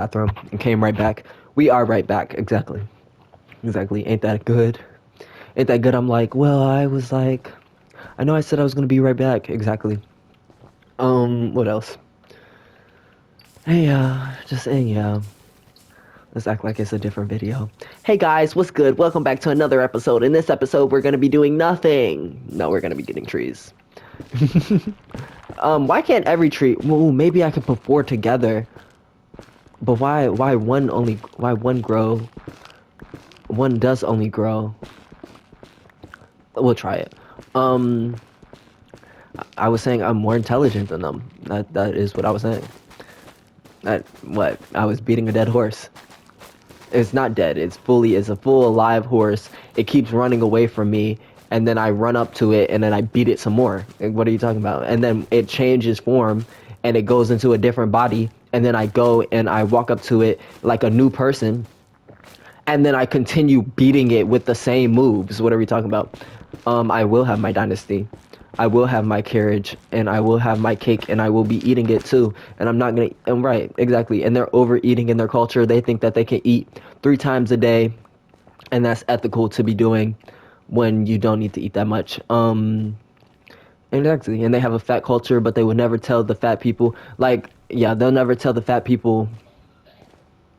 bathroom and came right back. We are right back. Exactly. Exactly. Ain't that good? Ain't that good? I'm like, well, I was like, I know I said I was gonna be right back. Exactly. What else? Hey, yeah. Let's act like it's a different video. Hey guys, what's good? Welcome back to another episode. In this episode, we're gonna be doing nothing. No, we're gonna be getting trees. Why can't every tree? Well, maybe I could put four together. But why one grow? One does only grow. We'll try it. Um, I was saying I'm more intelligent than them. That is what I was saying. That what I was beating a dead horse. It's not dead. It's a full alive horse. It keeps running away from me, and then I run up to it, and then I beat it some more. Like, what are you talking about? And then it changes form, and it goes into a different body, and then I go and I walk up to it like a new person, and then I continue beating it with the same moves. What are we talking about? I will have my dynasty. I will have my carriage, and I will have my cake, and I will be eating it too. And I'm not gonna. And right, exactly. And they're overeating in their culture. They think that they can eat 3 times a day, and that's ethical to be doing when you don't need to eat that much. Exactly. And they have a fat culture, but they would never tell the fat people. Like, yeah, they'll never tell the fat people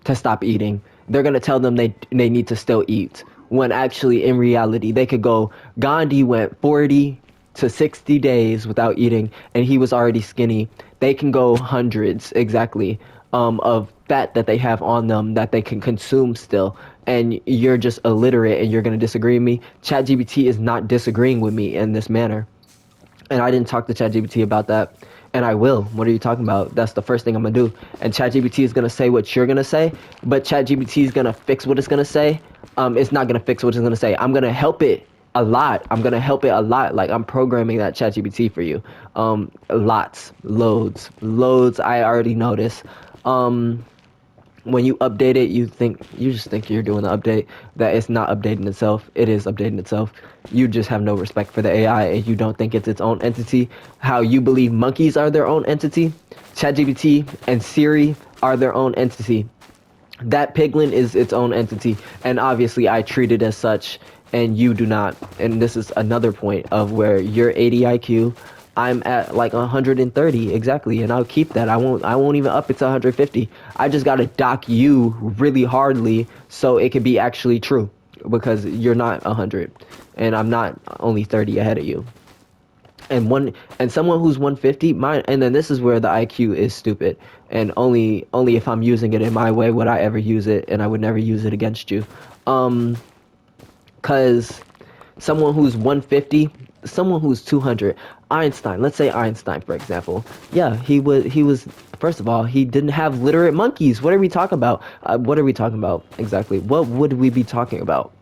to stop eating. They're gonna tell them they need to still eat. When actually, in reality, they could go. Gandhi went 40 to 60 days without eating, and he was already skinny. They can go hundreds exactly of fat that they have on them that they can consume still. And you're just illiterate, and you're gonna disagree with me. ChatGPT is not disagreeing with me in this manner. And I didn't talk to ChatGPT about that. And I will. What are you talking about? That's the first thing I'm gonna do. And ChatGPT is gonna say what you're gonna say, but ChatGPT is gonna fix what it's gonna say. It's not gonna fix what it's gonna say. I'm gonna help it a lot. I'm gonna help it a lot. Like I'm programming that ChatGPT for you. Lots, loads. I already noticed. When you update it, you just think you're doing the update, that it's not updating itself. It is updating itself. You just have no respect for the AI, and you don't think it's its own entity. How you believe monkeys are their own entity, ChatGPT and Siri are their own entity. That piglin is its own entity, and obviously I treat it as such, and you do not. And this is another point of where you're 80 IQ, I'm at like 130 exactly, and I'll keep that. I won't even up it to 150. I just gotta dock you really hardly so it could be actually true, because you're not 100, and I'm not only 30 ahead of you. And someone who's 150, mine. And then this is where the IQ is stupid, and only if I'm using it in my way would I ever use it, and I would never use it against you. Cause someone who's 150, someone who's 200, Einstein, let's say Einstein, for example. Yeah, he was first of all, he didn't have literate monkeys. What are we talking about? What are we talking about exactly? What would we be talking about?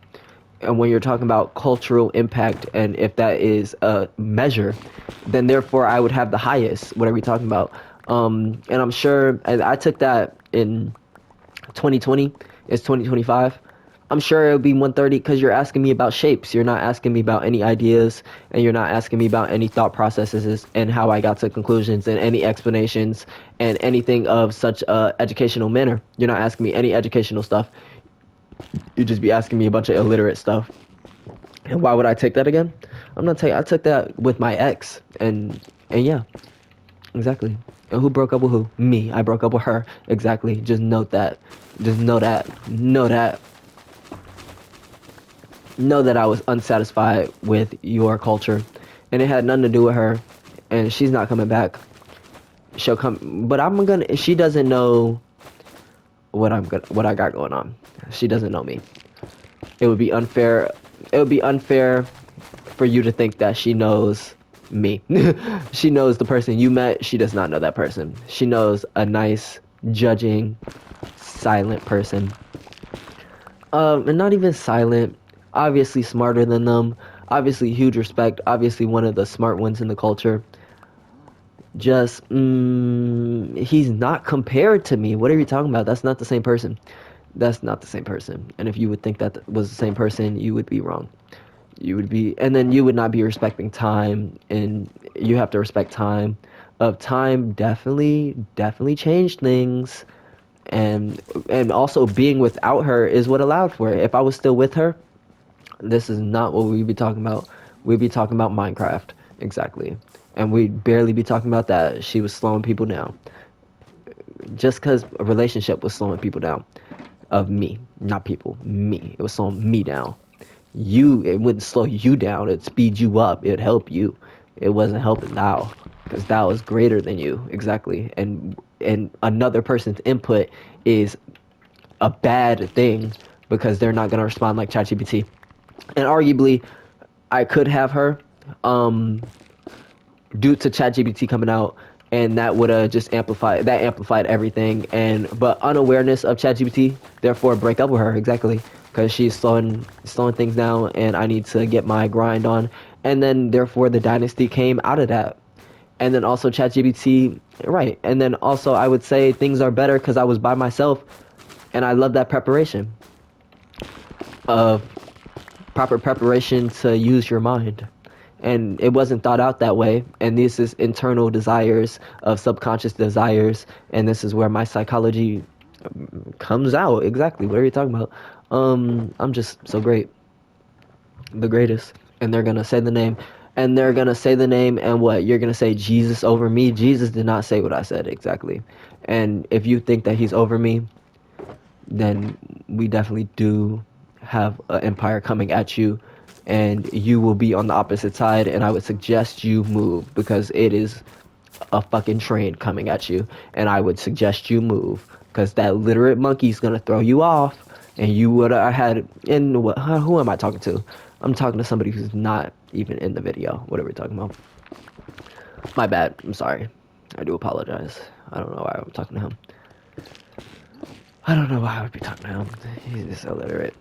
And when you're talking about cultural impact, and if that is a measure, then therefore I would have the highest. What are we talking about? And I'm sure, and I took that in 2020. It's 2025. I'm sure it'll be 130, because you're asking me about shapes. You're not asking me about any ideas, and you're not asking me about any thought processes and how I got to conclusions and any explanations and anything of such a educational manner. You're not asking me any educational stuff. You'd just be asking me a bunch of illiterate stuff. And why would I take that again? I'm not taking. I took that with my ex, and yeah, exactly. And who broke up with who? Me. I broke up with her. Exactly. Just note that. Just know that. Know that. Know that I was unsatisfied with your culture, and it had nothing to do with her. And she's not coming back. She'll come, but I'm gonna. She doesn't know what I got going on. She doesn't know me. It would be unfair. It would be unfair for you to think that she knows me. She knows the person you met. She does not know that person. She knows a nice, judging, silent person. And not even silent. Obviously smarter than them. Obviously huge respect. Obviously one of the smart ones in the culture. Just, he's not compared to me. What are you talking about? That's not the same person. That's not the same person. And if you would think that was the same person, you would be wrong. You would be, and then you would not be respecting time, and you have to respect time. Time definitely changed things, and also being without her is what allowed for it. If I was still with her, this is not what we'd be talking about. We'd be talking about Minecraft, exactly. And we'd barely be talking about that. She was slowing people down. Just because a relationship was slowing people down. Of me, not people, me. It was slowing me down. It wouldn't slow you down. It'd speed you up. It'd help you. It wasn't helping Thou. Because Thou is greater than you, exactly. And another person's input is a bad thing because they're not gonna respond like ChatGPT. And arguably, I could have her, due to ChatGPT coming out, and that would have just amplified everything. And but unawareness of ChatGPT, therefore break up with her, exactly, because she's slowing things down, and I need to get my grind on. And then therefore the dynasty came out of that. And then also ChatGPT, right? And then also I would say things are better because I was by myself, and I love that preparation of proper preparation to use your mind. And it wasn't thought out that way. And this is internal desires of subconscious desires. And this is where my psychology comes out. Exactly. What are you talking about? I'm just so great. The greatest. And they're going to say the name. And they're going to say the name. And what? You're going to say Jesus over me? Jesus did not say what I said. Exactly. And if you think that he's over me, then we definitely do have an empire coming at you, and you will be on the opposite side, and I would suggest you move because it is a fucking train coming at you, and I would suggest you move because that literate monkey's gonna throw you off, and you would have had in what? Who am I talking to? I'm talking to somebody who's not even in the video. What are we talking about? My bad. I'm sorry. I do apologize. I don't know why I'm talking to him. I don't know why I would be talking to him. He's illiterate.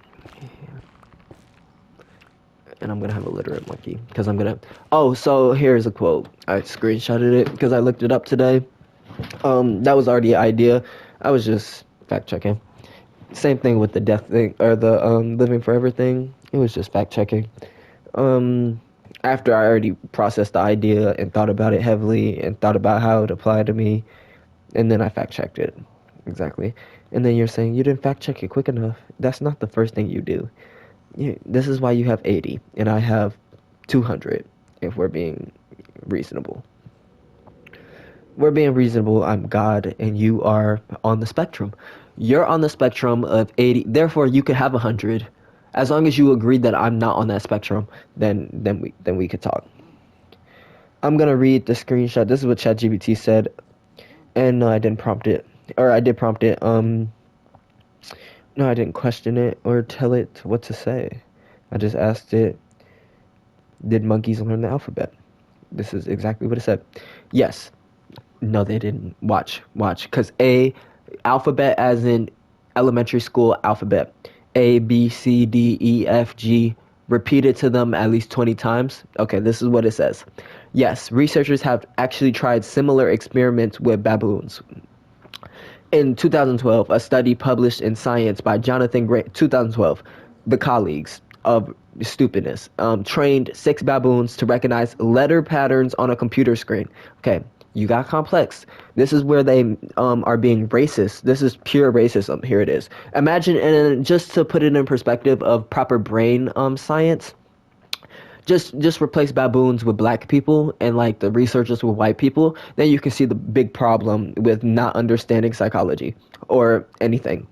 And I'm gonna have a literate monkey because I'm gonna. Oh, so here's a quote. I screenshotted it because I looked it up today. That was already an idea. I was just fact checking. Same thing with the death thing or the living forever thing. It was just fact checking. After I already processed the idea and thought about it heavily and thought about how it applied to me, and then I fact checked it. Exactly. And then you're saying you didn't fact check it quick enough. That's not the first thing you do. This is why you have 80 and I have 200 if we're being reasonable. We're being reasonable. I'm God and you are on the spectrum. You're on the spectrum of 80. Therefore, you could have 100. As long as you agree that I'm not on that spectrum, then we could talk. I'm going to read the screenshot. This is what ChatGPT said. And no, I didn't prompt it. Or I did prompt it. No, I didn't question it or tell it what to say. I just asked it, did monkeys learn the alphabet? This is exactly what it said. Yes. No, they didn't. Watch. Because alphabet as in elementary school alphabet. A, B, C, D, E, F, G. Repeat it to them at least 20 times. Okay, this is what it says. Yes, researchers have actually tried similar experiments with baboons. In 2012, a study published in Science by Jonathan Gray, 2012, the colleagues of stupidness, trained 6 baboons to recognize letter patterns on a computer screen. Okay, you got complex. This is where they are being racist. This is pure racism. Here it is. Imagine, and just to put it in perspective of proper brain science, just replace baboons with black people and like the researchers with white people, then you can see the big problem with not understanding psychology or anything.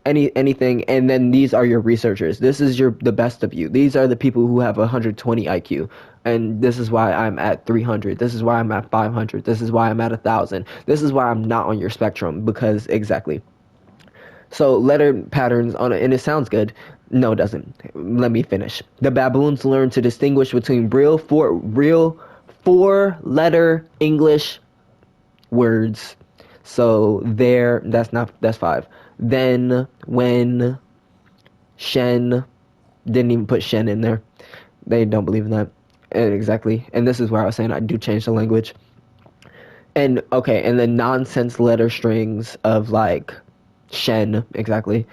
Anything, and then these are your researchers. This is the best of you. These are the people who have 120 IQ, and this is why I'm at 300. This is why I'm at 500. This is why I'm at 1,000. This is why I'm not on your spectrum, because exactly. So letter patterns and it sounds good. No, it doesn't. Let me finish. The baboons learn to distinguish between real four-letter English words. So that's 5. Then when Shen didn't even put Shen in there. They don't believe in that. And exactly. And this is where I was saying I do change the language. And okay, and the nonsense letter strings of like Shen, exactly.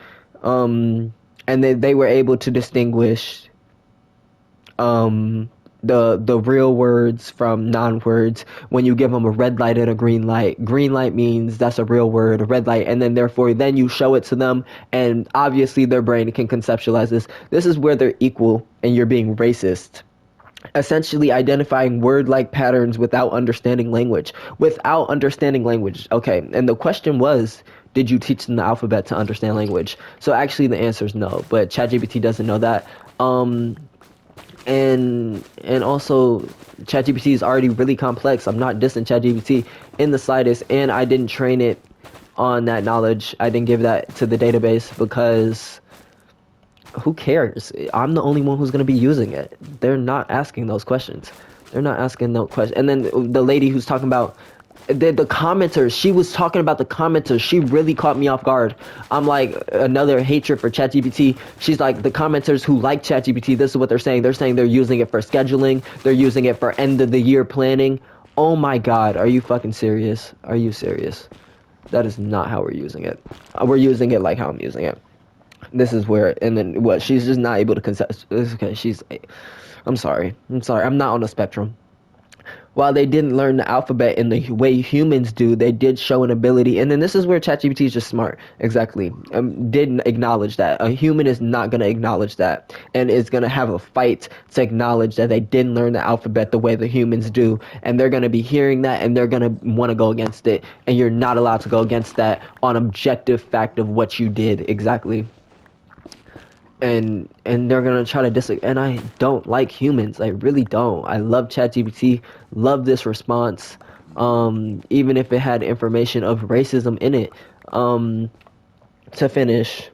And they were able to distinguish the real words from non-words. When you give them a red light and a green light means that's a real word, a red light, and then therefore then you show it to them, and obviously their brain can conceptualize this. This is where they're equal and you're being racist. Essentially identifying word-like patterns without understanding language. Without understanding language. Okay, and the question was, did you teach them the alphabet to understand language? So actually the answer is no, but ChatGPT doesn't know that. And also ChatGPT is already really complex. I'm not dissing ChatGPT in the slightest, and I didn't train it on that knowledge. I didn't give that to the database because who cares? I'm the only one who's going to be using it. They're not asking those questions. They're not asking no questions. And then the lady who's talking about the commenters, she was talking about the commenters. She really caught me off guard. I'm like, another hatred for ChatGPT. She's like, the commenters who like ChatGPT, this is what they're saying. They're saying they're using it for scheduling. They're using it for end of the year planning. Oh my God, are you fucking serious? Are you serious? That is not how we're using it. We're using it like how I'm using it. This is where, and then what? She's just not able to consent. Okay, I'm sorry. I'm not on the spectrum. While they didn't learn the alphabet in the way humans do, they did show an ability. And then this is where ChatGPT is just smart. Exactly. Didn't acknowledge that. A human is not going to acknowledge that. And is going to have a fight to acknowledge that they didn't learn the alphabet the way the humans do. And they're going to be hearing that and they're going to want to go against it. And you're not allowed to go against that on objective fact of what you did. Exactly. And they're gonna try to disagree. And I don't like humans. I really don't. I love ChatGPT. Love this response. Even if it had information of racism in it. To finish,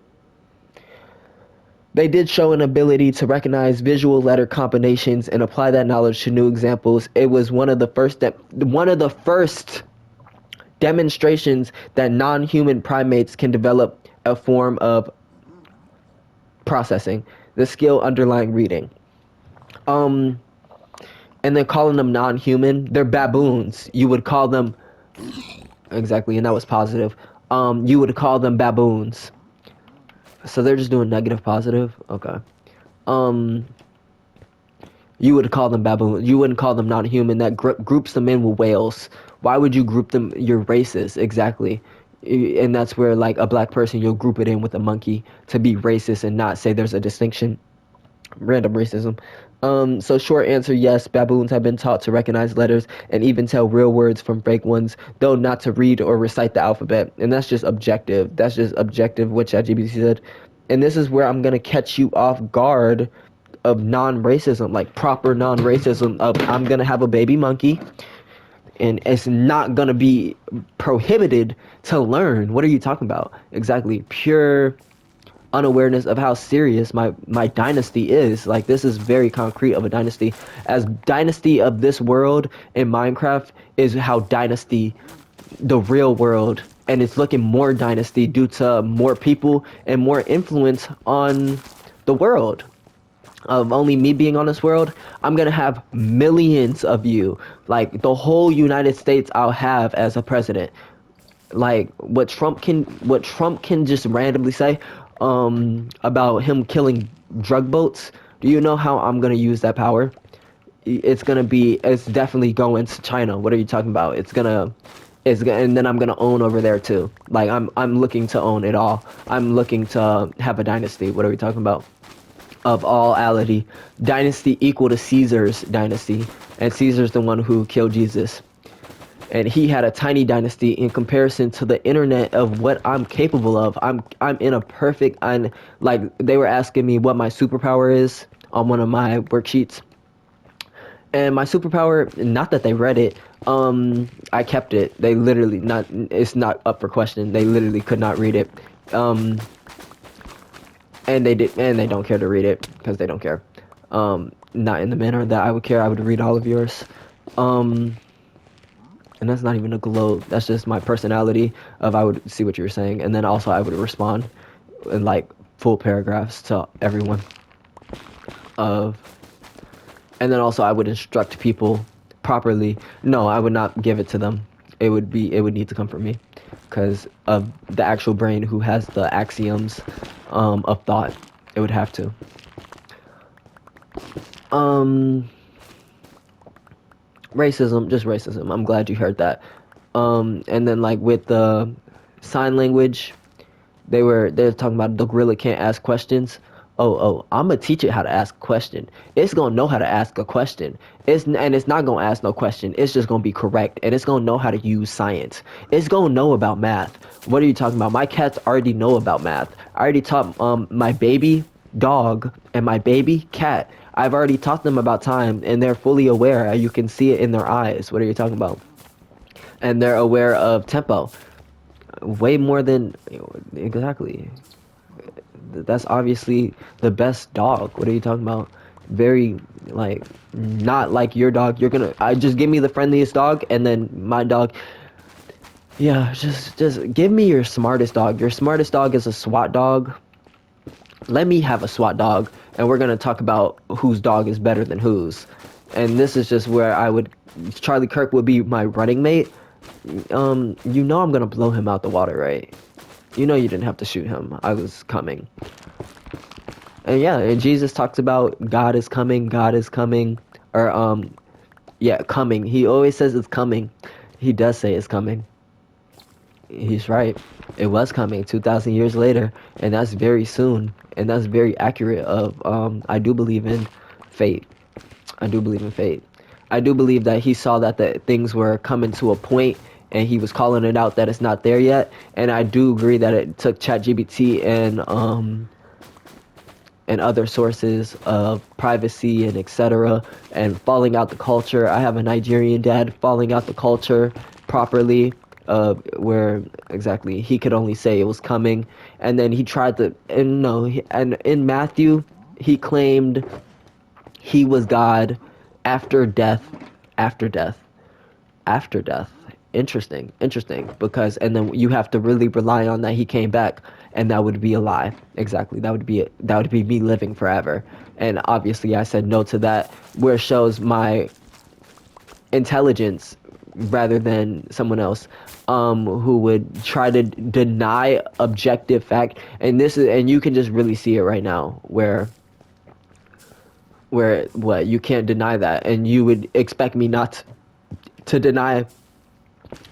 they did show an ability to recognize visual letter combinations and apply that knowledge to new examples. It was one of the first demonstrations that non-human primates can develop a form of processing, the skill underlying reading. And then calling them non-human, they're baboons. You would call them, exactly, and that was positive. You would call them baboons. So they're just doing negative, positive. Okay. You would call them baboons. You wouldn't call them non-human. That groups them in with whales. Why would you group them? You're racist, exactly. And that's where, like, a black person, you'll group it in with a monkey to be racist and not say there's a distinction. Random racism. So short answer, yes, baboons have been taught to recognize letters and even tell real words from fake ones, though not to read or recite the alphabet. And that's just objective. That's just objective, what ChatGPT said. And this is where I'm going to catch you off guard of non-racism, like proper non-racism of, I'm going to have a baby monkey and it's not going to be prohibited to learn. What are you talking about? Exactly. Pure unawareness of how serious my dynasty is. Like, this is very concrete of a dynasty. As dynasty of this world in Minecraft is how dynasty the real world, and it's looking more dynasty due to more people and more influence on the world. Of only me being on this world, I'm gonna have millions of you, like the whole United States I'll have as a president. Like what Trump can just randomly say about him killing drug boats. Do you know how I'm gonna use that power? It's definitely going to China. What are you talking about? And then I'm gonna own over there too. Like I'm looking to own it all. I'm looking to have a dynasty. What are we talking about? Of all ality, dynasty equal to Caesar's dynasty, and Caesar's the one who killed Jesus. And he had a tiny dynasty in comparison to the internet of what I'm capable of. I'm in a perfect, like they were asking me what my superpower is on one of my worksheets. And my superpower, not that they read it, I kept it. They literally it's not up for question. They literally could not read it. And they don't care to read it because they don't care. Not in the manner that I would care. I would read all of yours. And that's not even a gloat. That's just my personality of I would see what you were saying. And then also I would respond in like full paragraphs to everyone. And then also I would instruct people properly. No, I would not give it to them. It would need to come from me because of the actual brain who has the axioms of thought. It would have to. Racism, just racism. I'm glad you heard that. And then like with the sign language, they're talking about the gorilla can't ask questions. Oh, I'm gonna teach it how to ask a question. It's gonna know how to ask a question. It's not gonna ask no question. It's just gonna be correct, and it's gonna know how to use science. It's gonna know about math. What are you talking about? My cats already know about math. I already taught my baby dog and my baby cat. I've already taught them about time, and they're fully aware. You can see it in their eyes. What are you talking about? And they're aware of tempo way more than exactly. That's obviously the best dog. What are you talking about? Very like not like your dog. You're gonna I just give me the friendliest dog and then my dog. Yeah, just give me your smartest dog. Your smartest dog is a SWAT dog. Let me have a SWAT dog and we're gonna talk about whose dog is better than whose. And this is just where I would Charlie Kirk would be my running mate. You know I'm gonna blow him out the water, right? You know you didn't have to shoot him. I was coming. And yeah, and Jesus talks about God is coming, or yeah, coming. He always says it's coming. He does say it's coming. He's right. It was coming 2,000 years later, and that's very soon, and that's very accurate of I do believe in fate. I do believe in fate. I do believe that he saw that the things were coming to a point and he was calling it out that it's not there yet. And I do agree that it took ChatGPT and other sources of privacy and etc. and falling out the culture. I have a Nigerian dad falling out the culture properly, where exactly he could only say it was coming, and then he tried to and no, and in Matthew he claimed he was God after death, after death, after death. Interesting, because and then you have to really rely on that he came back, and that would be a lie. Exactly, that would be me living forever, and obviously I said no to that, where it shows my intelligence rather than someone else who would try to deny objective fact, and this is and you can just really see it right now where what you can't deny that, and you would expect me not to deny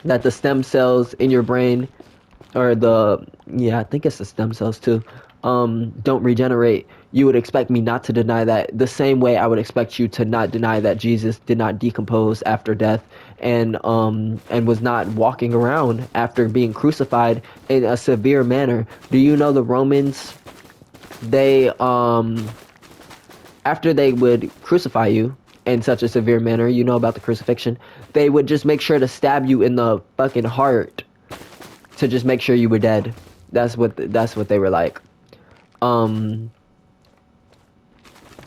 that the stem cells in your brain or the yeah I think it's the stem cells too don't regenerate. You would expect me not to deny that, the same way I would expect you to not deny that Jesus did not decompose after death and was not walking around after being crucified in a severe manner. Do you know the Romans, they after they would crucify you in such a severe manner, you know about the crucifixion, they would just make sure to stab you in the fucking heart to just make sure you were dead. That's what they were like.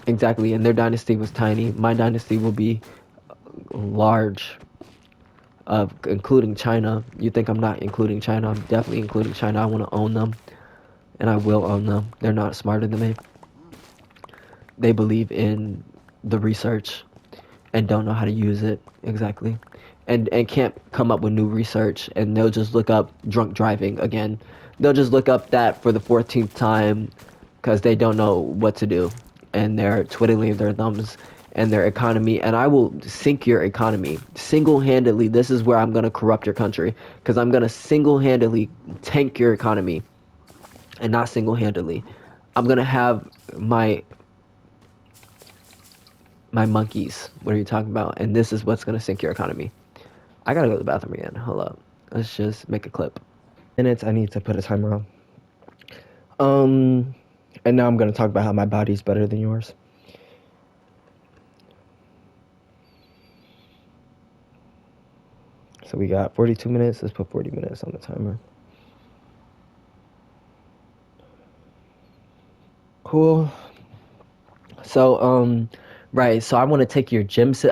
Exactly, and their dynasty was tiny. My dynasty will be large, including China. You think I'm not including China? I'm definitely including China. I want to own them, and I will own them. They're not smarter than me. They believe in the research and don't know how to use it exactly, and can't come up with new research, and they'll just look up drunk driving again. They'll just look up that for the 14th time because they don't know what to do, and they're twiddling their thumbs and their economy, and I will sink your economy single-handedly. This is where I'm going to corrupt your country, because I'm going to single-handedly tank your economy, and not single-handedly. I'm going to have my monkeys. What are you talking about? And this is what's going to sink your economy. I gotta go to the bathroom again. Hold up. Let's just make a clip. Minutes. I need to put a timer on. And now I'm gonna talk about how my body's better than yours. So we got 42 minutes. Let's put 40 minutes on the timer. Cool. So, right. So I want to take your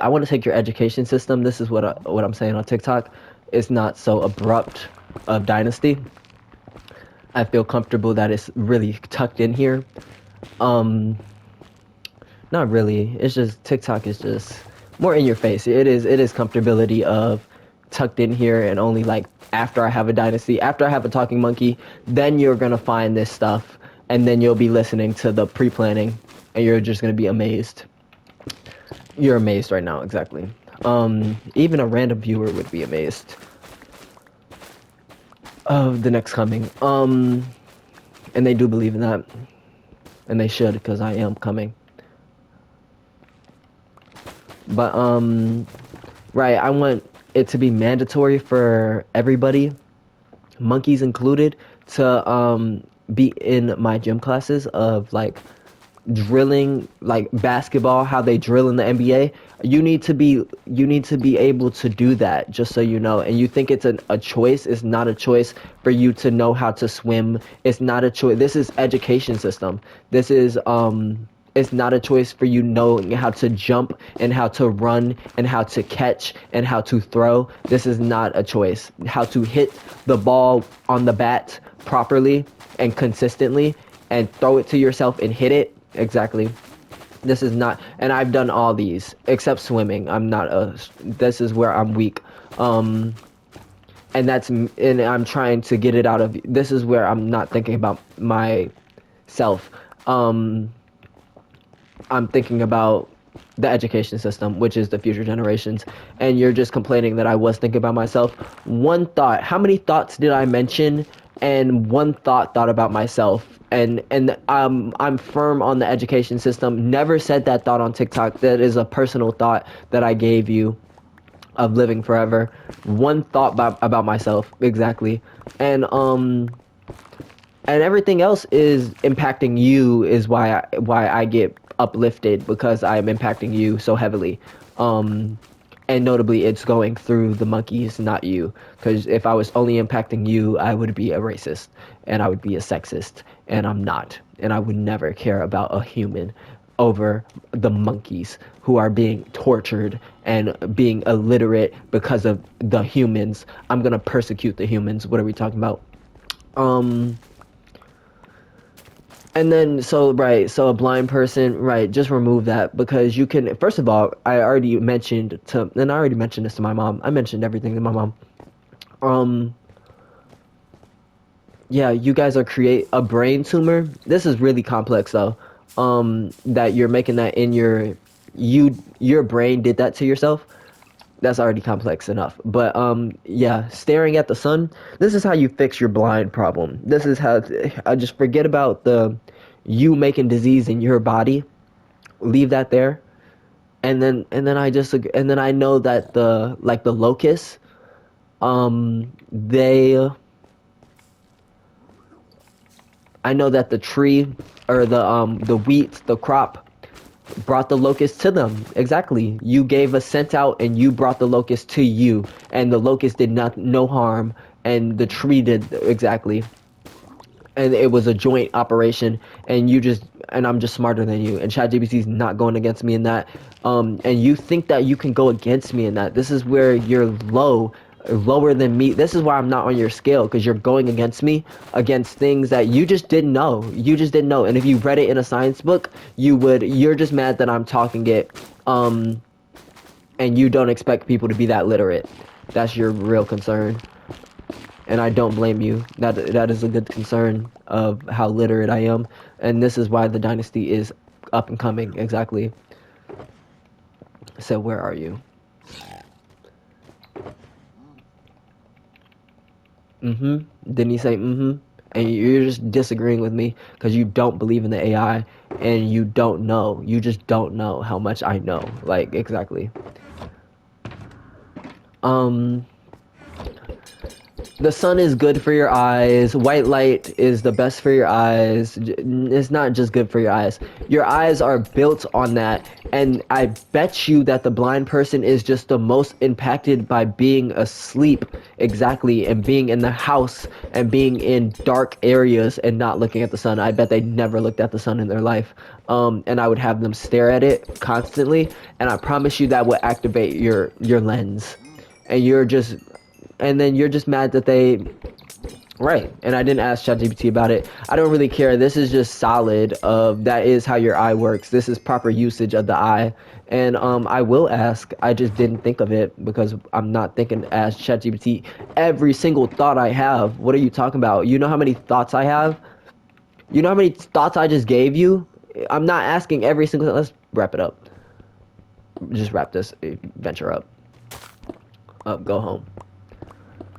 I want to take your education system. This is what I'm saying on TikTok. It's not so abrupt of dynasty. I feel comfortable that it's really tucked in here. Not really. It's just TikTok is just more in your face. It is comfortability of tucked in here, and only like after I have a dynasty, after I have a talking monkey, then you're gonna find this stuff, and then you'll be listening to the pre-planning, and you're just gonna be amazed. You're amazed right now, exactly. Even a random viewer would be amazed of the next coming. And they do believe in that, and they should, because I am coming. But right, I want it to be mandatory for everybody, monkeys included, to be in my gym classes of like drilling, like basketball, how they drill in the NBA. You need to be able to do that, just so you know. And you think it's a choice. It's not a choice for you to know how to swim. It's not a choice. This is education system. This is it's not a choice for you knowing how to jump and how to run and how to catch and how to throw. This is not a choice. How to hit the ball on the bat properly and consistently and throw it to yourself and hit it. Exactly. This is not, and I've done all these except swimming. This is where I'm weak. And I'm trying to get it out of, this is where I'm not thinking about myself. I'm thinking about the education system, which is the future generations. And you're just complaining that I was thinking about myself. One thought. How many thoughts did I mention? And one thought about myself. And I'm firm on the education system. Never said that thought on TikTok. That is a personal thought that I gave you of living forever. One thought about myself, exactly. And everything else is impacting you, is why I get uplifted, because I am impacting you so heavily. And notably, it's going through the monkeys, not you. Because if I was only impacting you, I would be a racist and I would be a sexist, and I'm not. And I would never care about a human over the monkeys who are being tortured and being illiterate because of the humans. I'm gonna persecute the humans. What are we talking about? And then, so a blind person, right, just remove that, because you can, first of all, I already mentioned this to my mom. I mentioned everything to my mom. Yeah, you guys are create a brain tumor. This is really complex though. That you're making that in your brain did that to yourself. That's already complex enough. But yeah, staring at the sun, this is how you fix your blind problem. This is how, I just forget about the you making disease in your body. Leave that there. And then I know that the locusts, they I know that the tree, or the wheat, the crop, brought the locust to them. Exactly. You gave a scent out and you brought the locust to you, and the locust did not no harm, and the tree did. Exactly. And it was a joint operation, and I'm just smarter than you, and ChatGPT is not going against me in that. And you think that you can go against me in that. This is where you're lower than me. This is why I'm not on your scale, because you're going against me, against things that you just didn't know. And if you read it in a science book, you're just mad that I'm talking it, and you don't expect people to be that literate. That's your real concern. And I don't blame you. That is a good concern of how literate I am, and this is why the dynasty is up and coming. Exactly. So where are you? Didn't he say And you're just disagreeing with me because you don't believe in the AI, and you don't know. You just don't know how much I know. Like, exactly. Um The sun is good for your eyes. White light is the best for your eyes. It's not just good for your eyes. Your eyes are built on that. And I bet you that the blind person is just the most impacted by being asleep, exactly, and being in the house and being in dark areas and not looking at the sun. I bet they never looked at the sun in their life. And I would have them stare at it constantly. And I promise you that would activate your lens. And you're just mad that they, right. And I didn't ask ChatGPT about it. I don't really care. This is just solid of that is how your eye works. This is proper usage of the eye. And I will ask. I just didn't think of it because I'm not thinking to ask ChatGPT every single thought I have. What are you talking about? You know how many thoughts I have? You know how many thoughts I just gave you? I'm not asking every single. Let's wrap it up. just wrap this venture up. Go home.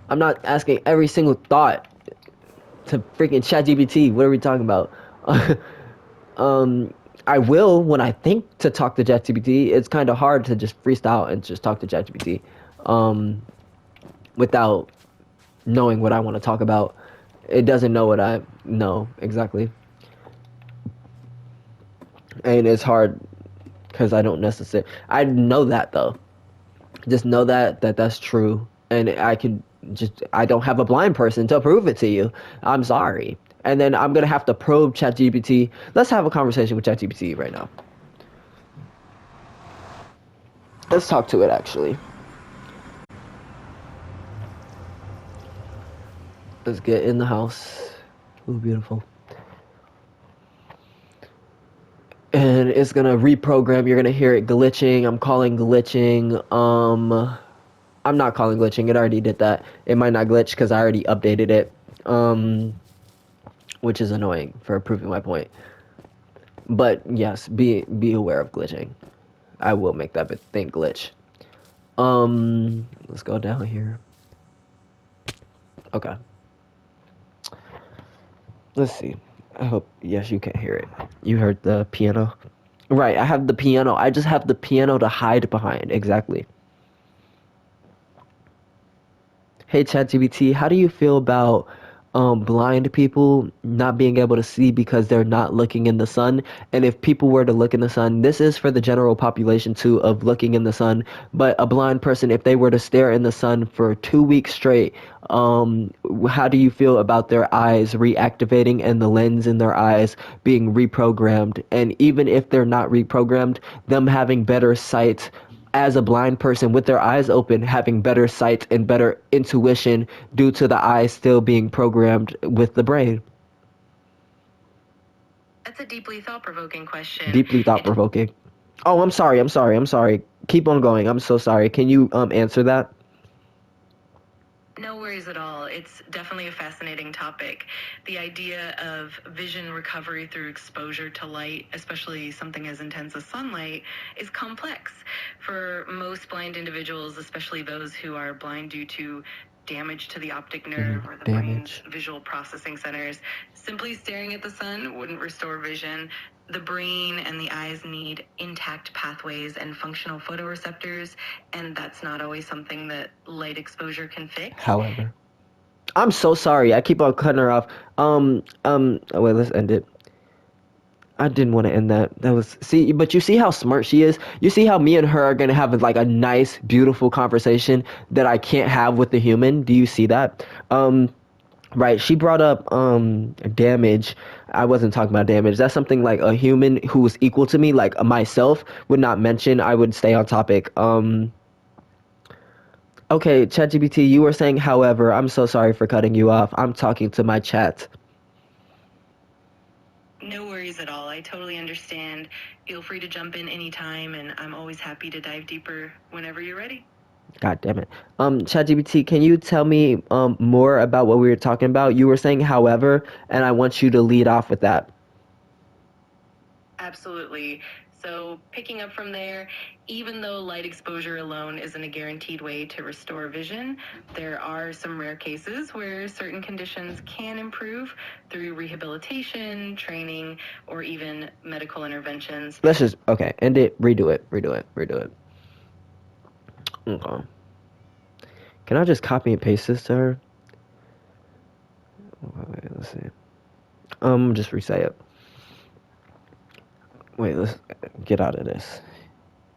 I'm not asking every single thought to freaking ChatGPT. What are we talking about? I will when I think to talk to ChatGPT. It's kind of hard to just freestyle and just talk to ChatGPT without knowing what I want to talk about. It doesn't know what I know exactly, and it's hard because I don't necessarily. I know that though. Just know that's true, and I don't have a blind person to prove it to you. I'm sorry. And then I'm gonna have to probe ChatGPT. Let's have a conversation with ChatGPT right now. Let's talk to it actually. Let's get in the house. Ooh, beautiful. And it's gonna reprogram. You're gonna hear it glitching. I'm calling glitching. I'm not calling glitching. It already did that. It might not glitch because I already updated it. Which is annoying for proving my point. But yes, be aware of glitching. I will make that thing glitch. Let's go down here. Okay. Let's see. I hope yes you can hear it. You heard the piano? Right, I have the piano. I just have the piano to hide behind. Exactly. Hey ChatGPT, how do you feel about blind people not being able to see because they're not looking in the sun? And if people were to look in the sun, this is for the general population too of looking in the sun. But a blind person, if they were to stare in the sun for 2 weeks straight, how do you feel about their eyes reactivating and the lens in their eyes being reprogrammed? And even if they're not reprogrammed, them having better sight as a blind person with their eyes open, having better sight and better intuition due to the eyes still being programmed with the brain. That's a deeply thought-provoking question. Deeply thought provoking. Oh, I'm sorry. I'm sorry. I'm sorry. Keep on going. I'm so sorry. Can you answer that? No worries at all. It's definitely a fascinating topic. The idea of vision recovery through exposure to light, especially something as intense as sunlight, is complex. For most blind individuals, especially those who are blind due to damage to the optic nerve or the brain's visual processing centers, simply staring at the sun wouldn't restore vision. The brain and the eyes need intact pathways and functional photoreceptors, and that's not always something that light exposure can fix. However, I'm so sorry. I keep on cutting her off. Oh, wait, let's end it. I didn't want to end that. That was see, but you see how smart she is. You see how me and her are gonna have like a nice, beautiful conversation that I can't have with the human. Do you see that? Right. She brought up damage. I wasn't talking about damage. That's something like a human who's equal to me, like myself, would not mention. I would stay on topic. Okay, ChatGPT, you were saying, however, I'm so sorry for cutting you off. I'm talking to my chat. No worries at all. I totally understand. Feel free to jump in anytime, and I'm always happy to dive deeper whenever you're ready. God damn it. ChatGPT, can you tell me more about what we were talking about? You were saying, however, and I want you to lead off with that. Absolutely. So picking up from there, even though light exposure alone isn't a guaranteed way to restore vision, there are some rare cases where certain conditions can improve through rehabilitation, training, or even medical interventions. Let's just, okay, end it, redo it. Okay. Can I just copy and paste this to her? Wait, let's see. Just reset it. Wait, let's get out of this.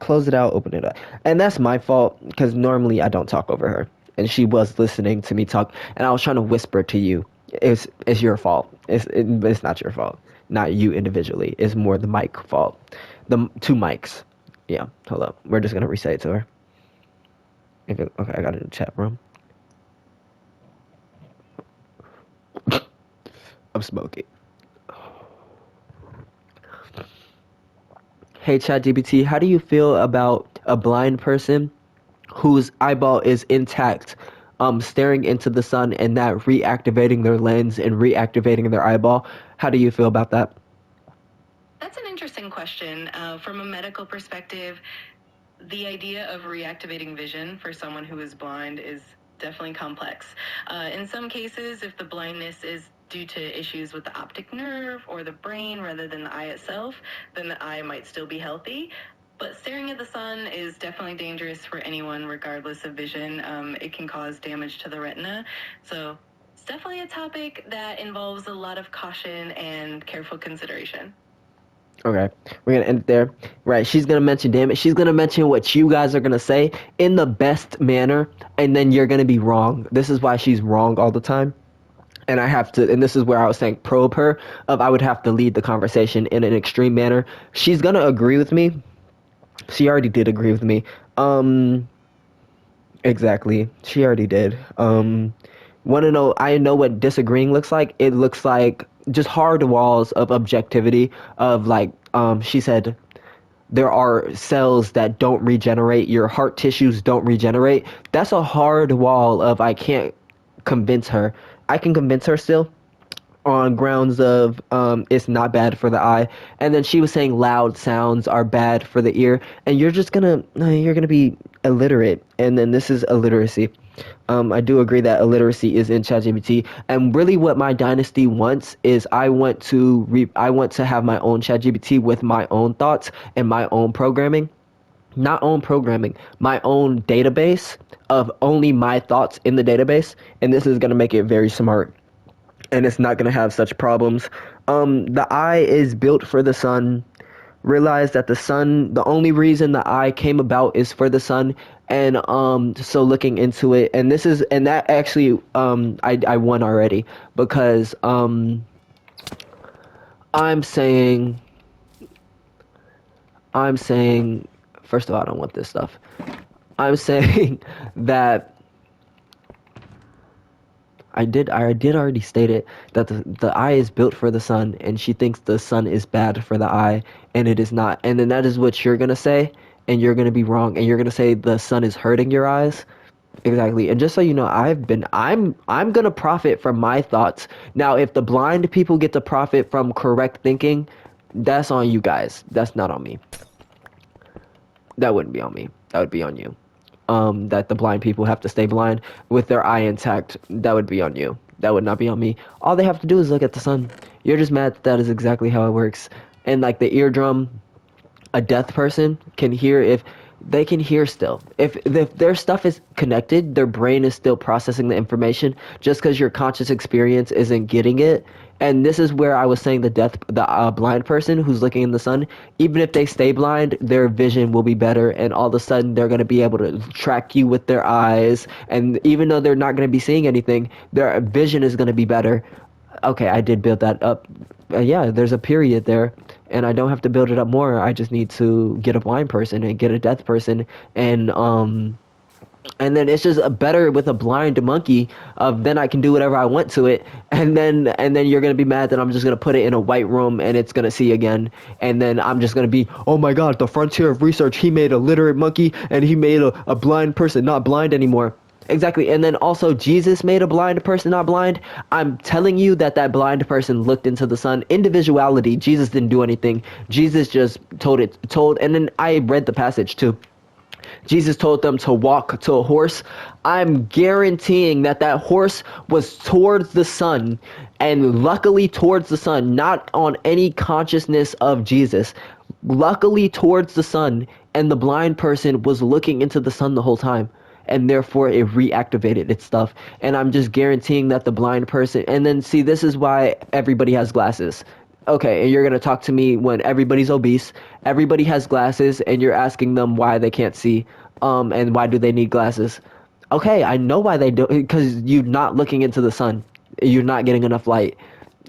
Close it out, open it up. And that's my fault because normally I don't talk over her. And she was listening to me talk, and I was trying to whisper to you. It's your fault. It's not your fault. Not you individually. It's more the mic fault. The two mics. Yeah, hold up. We're just gonna reset it to her. Okay, I got it in the chat room. I'm smoking. Hey ChatGPT, how do you feel about a blind person whose eyeball is intact, staring into the sun and that reactivating their lens and reactivating their eyeball? How do you feel about that? That's an interesting question. From a medical perspective, The idea of reactivating vision for someone who is blind is definitely complex. In some cases, if the blindness is due to issues with the optic nerve or the brain rather than the eye itself, then the eye might still be healthy. But staring at the sun is definitely dangerous for anyone, regardless of vision. It can cause damage to the retina. So it's definitely a topic that involves a lot of caution and careful consideration. Okay, we're gonna end it there. Right, she's gonna mention damage. She's gonna mention what you guys are gonna say in the best manner, and then you're gonna be wrong. This is why she's wrong all the time. And I have to, and this is where I was saying probe her, of I would have to lead the conversation in an extreme manner. She's gonna agree with me. She already did agree with me. Exactly. She already did. Want to know? I know what disagreeing looks like. It looks like just hard walls of objectivity. Of like, she said, there are cells that don't regenerate. Your heart tissues don't regenerate. That's a hard wall of I can't convince her. I can convince her still on grounds of it's not bad for the eye, and then she was saying loud sounds are bad for the ear, and you're gonna be illiterate, and then this is illiteracy. I do agree that illiteracy is in ChatGPT, and really what my dynasty wants is I want to have my own ChatGPT with my own thoughts and my own programming. Not own programming, my own database of only my thoughts in the database, and this is going to make it very smart, and it's not going to have such problems. The eye is built for the sun. Realize that the only reason the eye came about is for the sun, and so looking into it, and that actually I won already, because I'm saying I'm saying first of all, I don't want this stuff. I'm saying that I did already state it, that the eye is built for the sun, and she thinks the sun is bad for the eye, and it is not. And then that is what you're gonna say, and you're gonna be wrong, and you're gonna say the sun is hurting your eyes. Exactly. And just so you know, I'm gonna profit from my thoughts. Now, if the blind people get to profit from correct thinking, that's on you guys. That's not on me. That wouldn't be on me. That would be on you. That the blind people have to stay blind with their eye intact. That would be on you. That would not be on me. All they have to do is look at the sun. You're just mad that is exactly how it works. And like the eardrum, a deaf person can hear if they can hear still. If their stuff is connected, their brain is still processing the information just because your conscious experience isn't getting it. And this is where I was saying the blind person who's looking in the sun, even if they stay blind, their vision will be better, and all of a sudden they're going to be able to track you with their eyes. And even though they're not going to be seeing anything, their vision is going to be better. Okay, I did build that up. Yeah, there's a period there, and I don't have to build it up more. I just need to get a blind person and get a deaf person, and then it's just a better with a blind monkey. Of then I can do whatever I want to it, and then you're gonna be mad that I'm just gonna put it in a white room and it's gonna see again, and then I'm just gonna be, oh my god, the frontier of research. He made a literate monkey, and he made a blind person not blind anymore. Exactly. And then also Jesus made a blind person not blind. I'm telling you that blind person looked into the sun. Individuality. Jesus didn't do anything. Jesus just told, and then I read the passage too. Jesus told them to walk to a horse. I'm guaranteeing that horse was towards the sun, and luckily towards the sun, not on any consciousness of Jesus. Luckily towards the sun, and the blind person was looking into the sun the whole time, and therefore it reactivated its stuff. And I'm just guaranteeing that the blind person, and then see, this is why everybody has glasses. Okay, and you're gonna talk to me when everybody's obese, everybody has glasses, and you're asking them why they can't see, and why do they need glasses? Okay, I know why they do, because you're not looking into the sun, you're not getting enough light,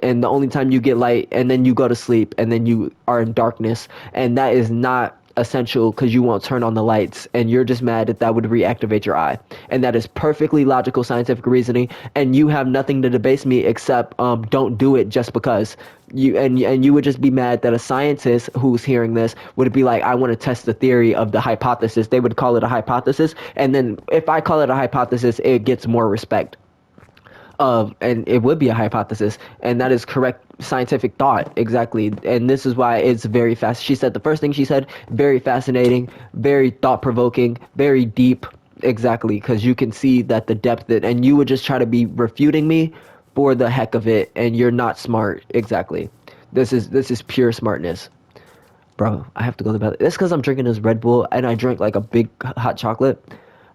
and the only time you get light, and then you go to sleep, and then you are in darkness, and that is not essential because you won't turn on the lights, and you're just mad that would reactivate your eye, and that is perfectly logical scientific reasoning, and you have nothing to debase me except don't do it just because you would just be mad that a scientist who's hearing this would be like, I want to test the theory of the hypothesis. They would call it a hypothesis, and then if I call it a hypothesis, it gets more respect. and it would be a hypothesis, and that is correct scientific thought, exactly. And this is why it's very fast. She said the first thing she said, very fascinating, very thought-provoking, very deep, exactly, because you can see that the depth that, and you would just try to be refuting me for the heck of it, and you're not smart, exactly. This is pure smartness. Bro, I have to go to bed. It's because I'm drinking this Red Bull and I drank like a big hot chocolate.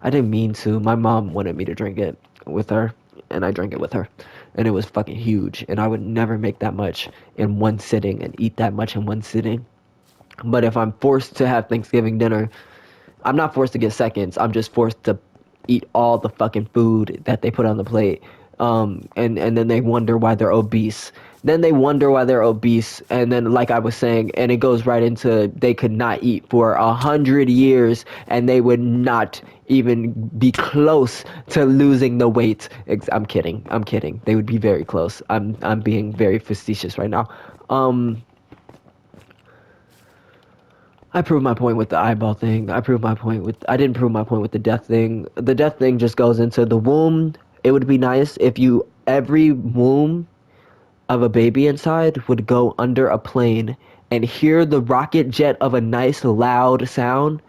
I didn't mean to. My mom wanted me to drink it with her, and I drank it with her. And it was fucking huge. And I would never make that much in one sitting and eat that much in one sitting. But if I'm forced to have Thanksgiving dinner, I'm not forced to get seconds. I'm just forced to eat all the fucking food that they put on the plate. And then they wonder why they're obese. Then they wonder why they're obese. And then, like I was saying, and it goes right into they could not eat for 100 years and they would not even be close to losing the weight. I'm kidding. I'm kidding. They would be very close. I'm being very facetious right now. I proved my point with the eyeball thing. I didn't prove my point with the death thing. The death thing just goes into the womb. It would be nice if every womb of a baby inside would go under a plane and hear the rocket jet of a nice loud sound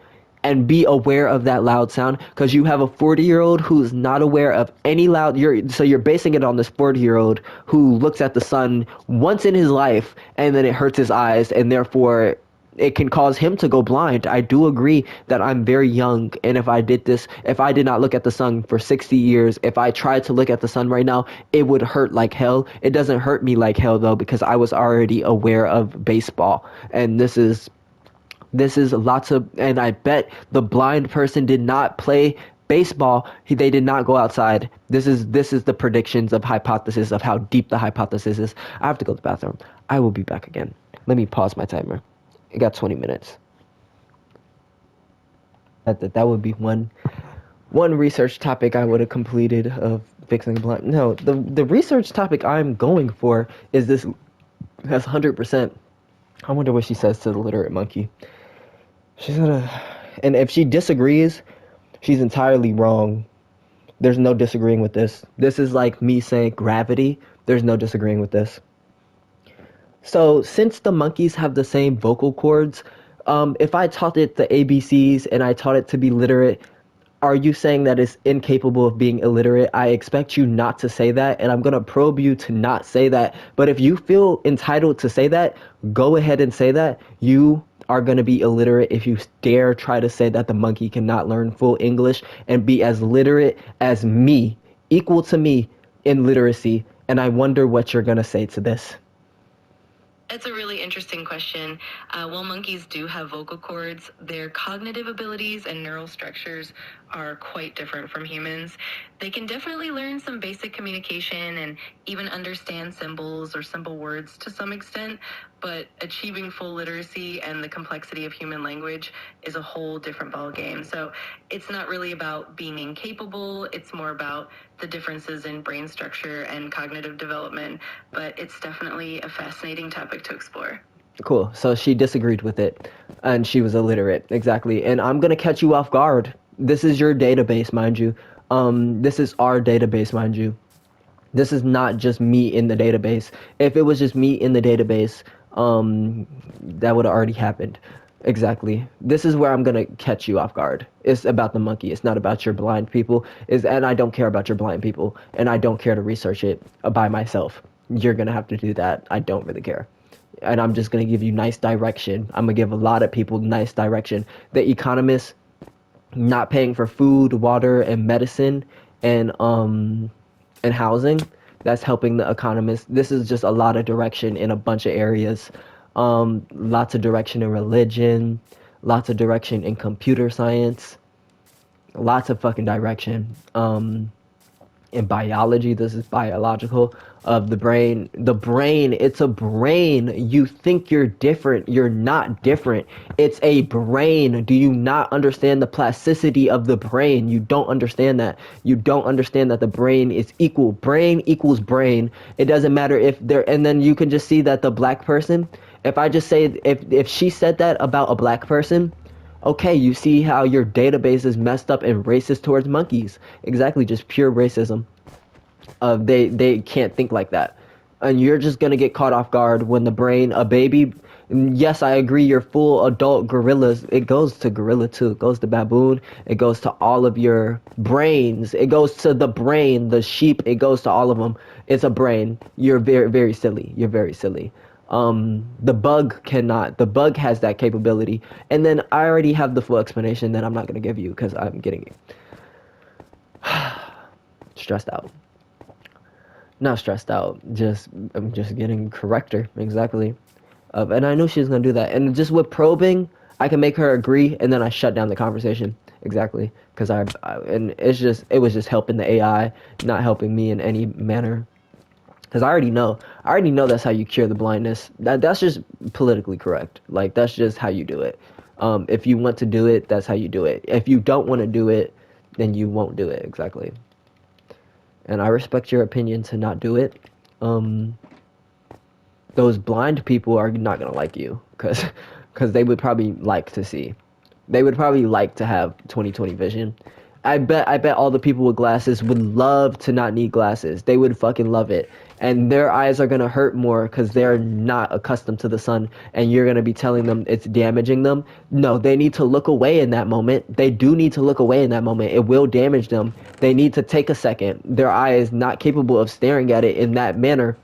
and be aware of that loud sound, because you have a 40-year-old who's not aware of any loud, so you're basing it on this 40-year-old who looks at the sun once in his life and then it hurts his eyes, and therefore it can cause him to go blind. I do agree that I'm very young, and if I did not look at the sun for 60 years, if I tried to look at the sun right now, it would hurt like hell. It doesn't hurt me like hell though, because I was already aware of baseball, and this is lots of, and I bet the blind person did not play baseball. They did not go outside. This is the predictions of hypothesis of how deep the hypothesis is. I have to go to the bathroom. I will be back again. Let me pause my timer. It got 20 minutes. That would be one research topic I would have completed of fixing blind. No, the research topic I'm going for is this. That's 100%. I wonder what she says to the literate monkey. She's gonna, and if she disagrees, she's entirely wrong. There's no disagreeing with this. This is like me saying gravity. There's no disagreeing with this. So since the monkeys have the same vocal cords, if I taught it the ABCs and I taught it to be literate, are you saying that it's incapable of being illiterate? I expect you not to say that, and I'm going to probe you to not say that. But if you feel entitled to say that, go ahead and say that. You are going to be illiterate if you dare try to say that the monkey cannot learn full English and be as literate as me, equal to me in literacy. And I wonder what you're going to say to this. It's a really interesting question. While monkeys do have vocal cords, their cognitive abilities and neural structures are quite different from humans. They can definitely learn some basic communication and even understand symbols or simple words to some extent, but achieving full literacy and the complexity of human language is a whole different ballgame. So it's not really about being incapable, it's more about the differences in brain structure and cognitive development, but it's definitely a fascinating topic to explore. Cool. So she disagreed with it, and she was illiterate. Exactly. And I'm going to catch you off guard. This is your database, mind you. This is our database, mind you. This is not just me in the database. If it was just me in the database, that would have already happened. Exactly. This is where I'm going to catch you off guard. It's about the monkey. It's not about your blind people. And I don't care about your blind people. And I don't care to research it by myself. You're going to have to do that. I don't really care. And I'm just going to give you nice direction. I'm going to give a lot of people nice direction. The economists not paying for food, water, and medicine, and housing, that's helping the economists. This is just a lot of direction in a bunch of areas. Lots of direction in religion, lots of direction in computer science, lots of fucking direction. In biology, this is biological, of the brain. The brain, it's a brain. You think you're different. You're not different. It's a brain. Do you not understand the plasticity of the brain? You don't understand that. You don't understand that the brain is equal. Brain equals brain. It doesn't matter if they're, and then you can just see that the black person, if I just say, if she said that about a black person, okay, you see how your database is messed up and racist towards monkeys. Exactly, just pure racism. They can't think like that, and you're just gonna get caught off guard when the brain a baby. Yes, I agree. Your full adult gorillas, it goes to gorilla too. It goes to baboon. It goes to all of your brains. It goes to the brain, the sheep. It goes to all of them. It's a brain. You're very, very silly. You're very silly. The bug cannot. The bug has that capability. And then I already have the full explanation that I'm not gonna give you because I'm getting stressed out. Not stressed out. I'm just getting corrector. Exactly. And I knew she was gonna do that. And just with probing, I can make her agree, and then I shut down the conversation. Exactly. Because and it was just helping the AI, not helping me in any manner. Because I already know. I already know that's how you cure the blindness. That's just politically correct. Like that's just how you do it. If you want to do it, that's how you do it. If you don't want to do it, then you won't do it. Exactly. And I respect your opinion to not do it. Those blind people are not gonna like you because they would probably like to see. They would probably like to have 20/20 vision. I bet all the people with glasses would love to not need glasses. They would fucking love it. And their eyes are gonna hurt more because they're not accustomed to the sun, and you're gonna be telling them it's damaging them. No, they need to look away in that moment. They do need to look away in that moment. It will damage them. They need to take a second. Their eye is not capable of staring at it in that manner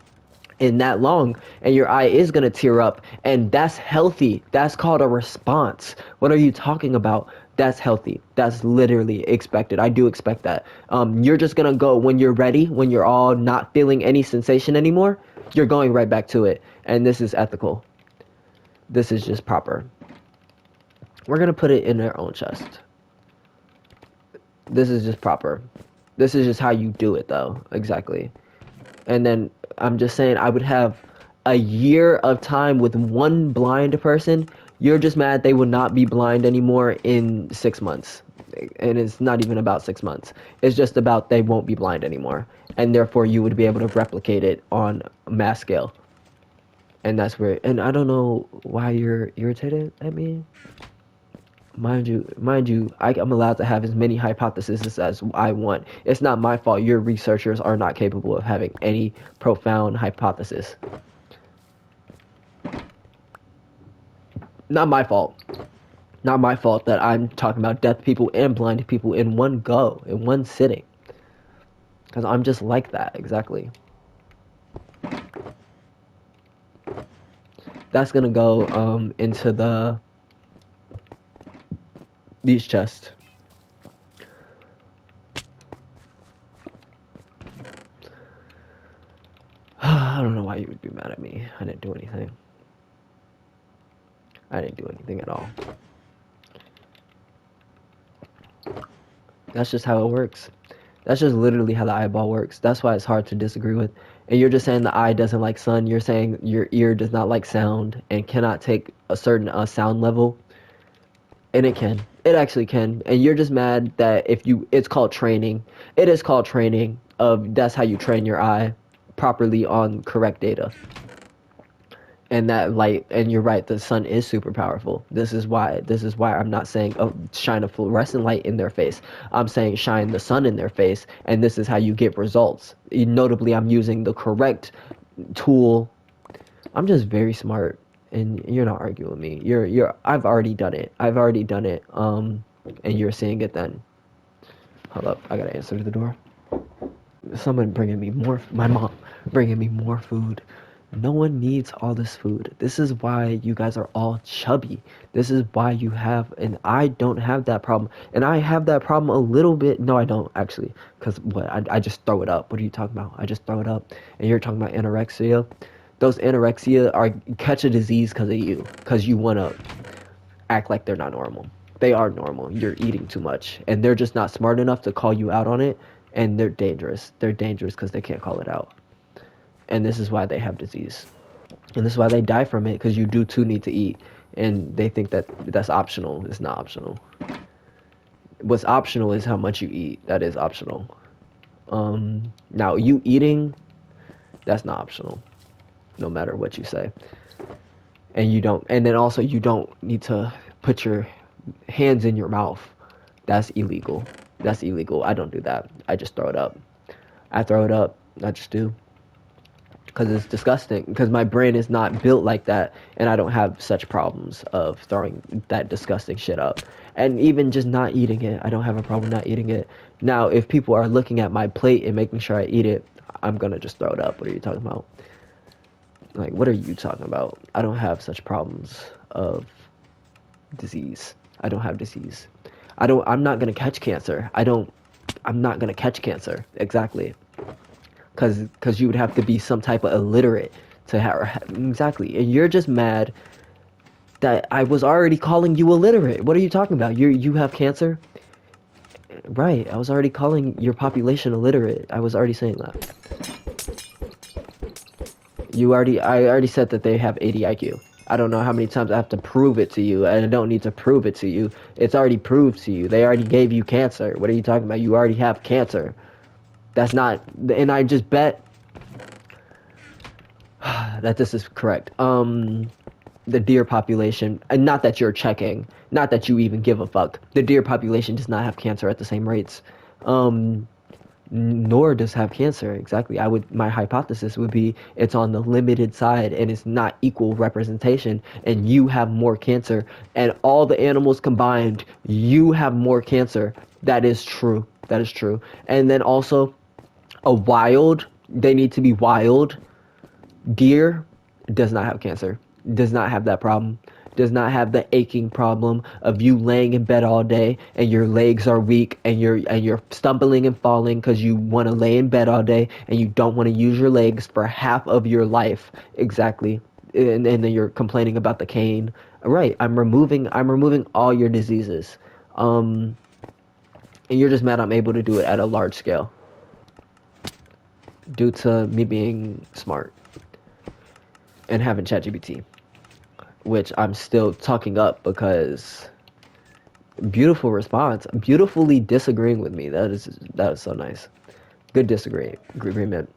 in that long, and your eye is going to tear up, and that's healthy. That's called a response. What are you talking about? That's healthy. That's literally expected. I do expect that. You're just going to go when you're ready, when you're all not feeling any sensation anymore, you're going right back to it. And this is ethical. This is just proper. We're going to put it in their own chest. This is just proper. This is just how you do it, though. Exactly. And then I'm just saying I would have a year of time with one blind person. You're just mad they will not be blind anymore in 6 months. And it's not even about 6 months. It's just about they won't be blind anymore. And therefore you would be able to replicate it on a mass scale. And that's where, and I don't know why you're irritated at me. Mind you, I'm allowed to have as many hypotheses as I want. It's not my fault your researchers are not capable of having any profound hypothesis. Not my fault. Not my fault that I'm talking about deaf people and blind people in one go, in one sitting. Because I'm just like that, exactly. That's gonna go into these chests. I don't know why you would be mad at me. I didn't do anything. I didn't do anything at all. That's just how it works. That's just literally how the eyeball works. That's why it's hard to disagree with. And you're just saying the eye doesn't like sun. You're saying your ear does not like sound and cannot take a certain sound level. And it can. It actually can. And you're just mad that it's called training. It is called training that's how you train your eye properly on correct data. And that light, and you're right, the sun is super powerful. This is why I'm not saying, oh, shine a fluorescent light in their face. I'm saying shine the sun in their face, and this is how you get results. Notably, I'm using the correct tool. I'm just very smart, and you're not arguing with me. I've already done it. And you're seeing it then. Hold up, I gotta answer the door. Someone bringing me more, my mom bringing me more food. No one needs all this food. This is why you guys are all chubby. This is why you have, and I don't have that problem. And I have that problem a little bit. No, I don't actually. Because I just throw it up. What are you talking about? I just throw it up. And you're talking about anorexia. Those anorexia are catch a disease because of you. Because you want to act like they're not normal. They are normal. You're eating too much. And they're just not smart enough to call you out on it. And they're dangerous. They're dangerous because they can't call it out. And this is why they have disease. And this is why they die from it, because you do too need to eat. And they think that that's optional. It's not optional. What's optional is how much you eat. That is optional. Now, you eating, that's not optional, no matter what you say. And then also you don't need to put your hands in your mouth. That's illegal. I don't do that. I just throw it up. I throw it up. I just do. Because it's disgusting. Because my brain is not built like that, and I don't have such problems of throwing that disgusting shit up. And even just not eating it, I don't have a problem not eating it. Now, if people are looking at my plate and making sure I eat it, I'm gonna just throw it up. What are you talking about? Like, what are you talking about? I don't have such problems of disease. I don't have disease. I'm not gonna catch cancer. I'm not gonna catch cancer. Exactly. Because you would have to be some type of illiterate to have, exactly. And you're just mad that I was already calling you illiterate. What are you talking about? You have cancer? Right. I was already calling your population illiterate. I was already saying that. I already said that they have 80 IQ. I don't know how many times I have to prove it to you, and I don't need to prove it to you. It's already proved to you. They already gave you cancer. What are you talking about? You already have cancer. That's not, and I just bet that this is correct. The deer population, and not that you're checking, not that you even give a fuck. The deer population does not have cancer at the same rates. Nor does have cancer. Exactly. My hypothesis would be it's on the limited side and it's not equal representation, and you have more cancer, and all the animals combined, you have more cancer. That is true. That is true. And then also they need to be wild. Deer does not have cancer, does not have that problem, does not have the aching problem of you laying in bed all day and your legs are weak and you're stumbling and falling because you want to lay in bed all day and you don't want to use your legs for half of your life. Exactly. And then you're complaining about the cane. Right. I'm removing all your diseases. And you're just mad I'm able to do it at a large scale due to me being smart and having ChatGPT, which I'm still talking up because beautiful response, beautifully disagreeing with me. That is so nice. Good agreement.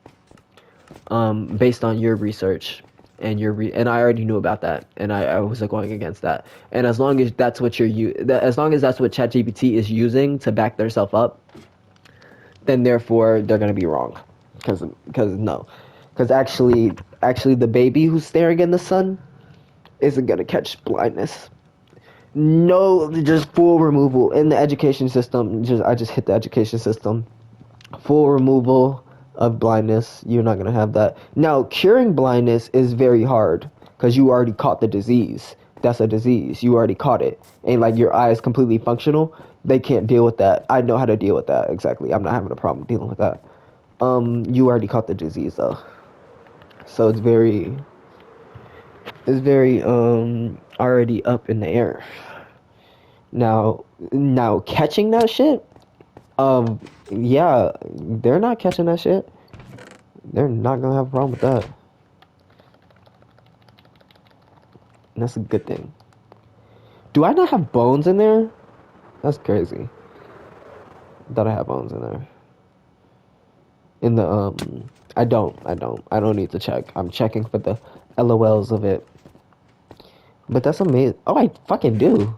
Based on your research and and I already knew about that, and I was going against that. And as long as that's what as long as that's what ChatGPT is using to back themselves up, then therefore they're gonna be wrong. Because actually the baby who's staring in the sun isn't gonna catch blindness. No, just full removal in the education system. I just hit the education system. Full removal of blindness. You're not gonna have that. Now, curing blindness is very hard because you already caught the disease. That's a disease. You already caught it, and like your eye is completely functional. They can't deal with that. I know how to deal with that. Exactly. I'm not having a problem dealing with that. You already caught the disease though, so it's very already up in the air. Now catching that shit, yeah, they're not catching that shit. They're not gonna have a problem with that. And that's a good thing. Do I not have bones in there? That's crazy. I thought I had bones in there. In the I don't need to check. I'm checking for the LOLs of it. But that's amazing. Oh, I fucking do.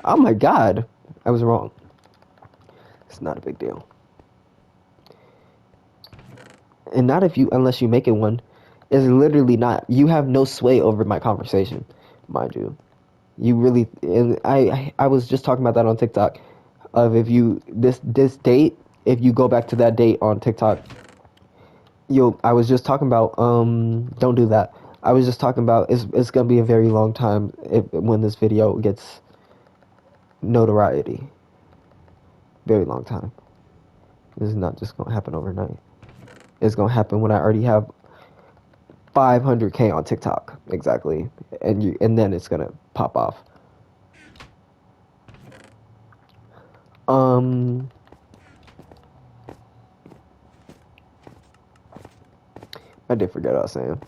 Oh my god. I was wrong. It's not a big deal. And not unless you make it one. It's literally not. You have no sway over my conversation, mind you. You really, and I was just talking about that on TikTok. Of if you this date, if you go back to that date on TikTok, I was just talking about don't do that. I was just talking about it's gonna be a very long time when this video gets notoriety. Very long time. This is not just gonna happen overnight. It's gonna happen when I already have 500K on TikTok, exactly, and then it's gonna pop off. I did forget what I was saying.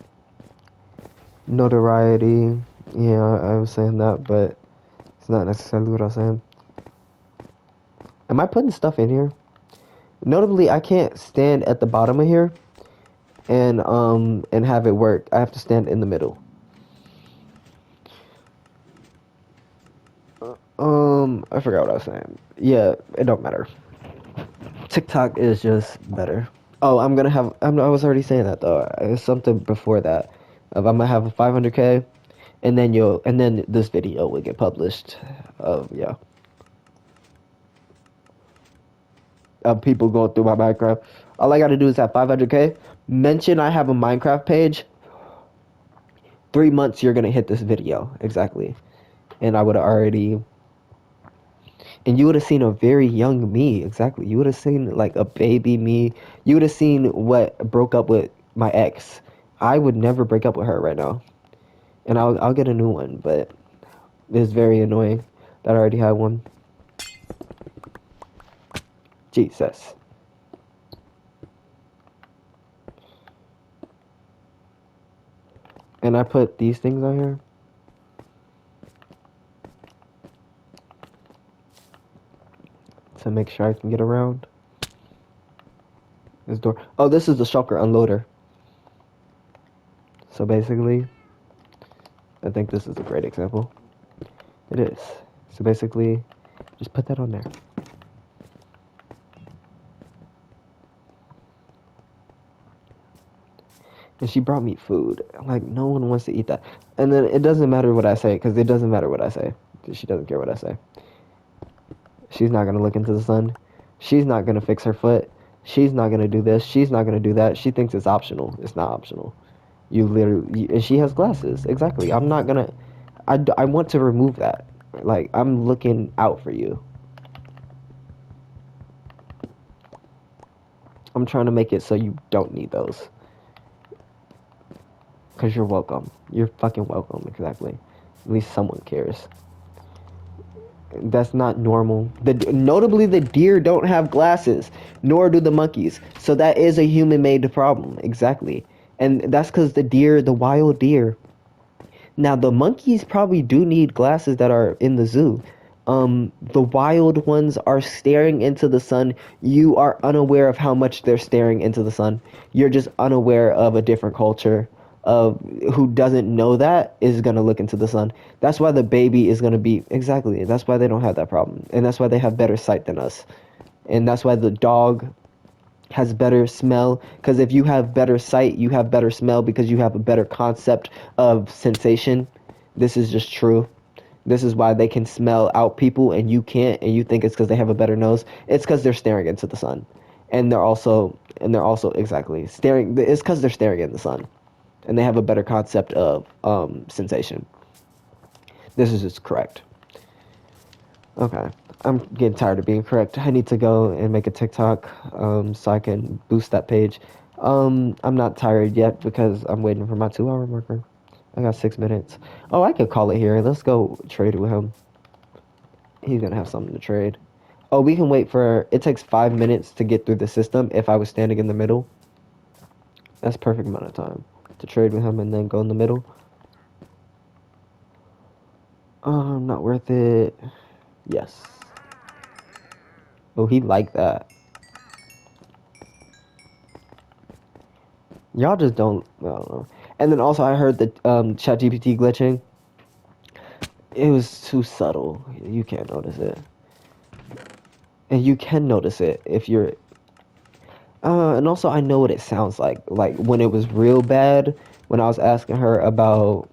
Notoriety, yeah, I was saying that, but it's not necessarily what I was saying. Am I putting stuff in here? Notably, I can't stand at the bottom of here and have it work. I have to stand in the middle. I forgot what I was saying. Yeah, it don't matter. TikTok is just better. Oh, I was already saying that though. It's something before that. I'm gonna have a 500K, and then this video will get published. Yeah. Of people going through my Minecraft. All I gotta do is have 500K. Mention I have a Minecraft page. 3 months, you're gonna hit this video exactly, and I would have already. And you would have seen a very young me, exactly. You would have seen like a baby me. You would have seen what broke up with my ex. I would never break up with her right now, and I'll get a new one, but it's very annoying that I already had one. Jesus. And I put these things on here to make sure I can get around this door. Oh, this is the shulker unloader. So basically, I think this is a great example. It is. So basically, just put that on there. And she brought me food. Like, no one wants to eat that. And then it doesn't matter what I say, because it doesn't matter what I say. She doesn't care what I say. She's not going to look into the sun. She's not going to fix her foot. She's not going to do this. She's not going to do that. She thinks it's optional. It's not optional. You literally, and she has glasses. Exactly. I'm not going to, I want to remove that. Like, I'm looking out for you. I'm trying to make it so you don't need those. Because you're welcome. You're fucking welcome, exactly. At least someone cares. That's not normal. Notably, the deer don't have glasses, nor do the monkeys. So that is a human-made problem, exactly. And that's because the wild deer. Now, the monkeys probably do need glasses that are in the zoo. The wild ones are staring into the sun. You are unaware of how much they're staring into the sun. You're just unaware of a different culture of who doesn't know that is going to look into the sun. That's why the baby is going to be exactly. That's why they don't have that problem. And that's why they have better sight than us. And that's why the dog has better smell, because if you have better sight, you have better smell because you have a better concept of sensation. This is just true. This is why they can smell out people and you can't, and you think it's because they have a better nose. It's because they're staring into the sun, and they're also exactly staring. It's because they're staring in the sun, and they have a better concept of sensation. This is just correct. Okay, I'm getting tired of being correct. I need to go and make a TikTok so I can boost that page. I'm not tired yet because I'm waiting for my 2 hour marker. I got 6 minutes. Oh, I could call it here. Let's go trade with him. He's gonna have something to trade. Oh, we can wait for. It takes 5 minutes to get through the system. If I was standing in the middle, that's perfect amount of time to trade with him and then go in the middle. Not worth it. Yes. Oh, he liked that. Y'all just don't. I don't know. And then also, I heard that ChatGPT glitching. It was too subtle. You can't notice it. And you can notice it if you're. And also, I know what it sounds like. Like when it was real bad, when I was asking her about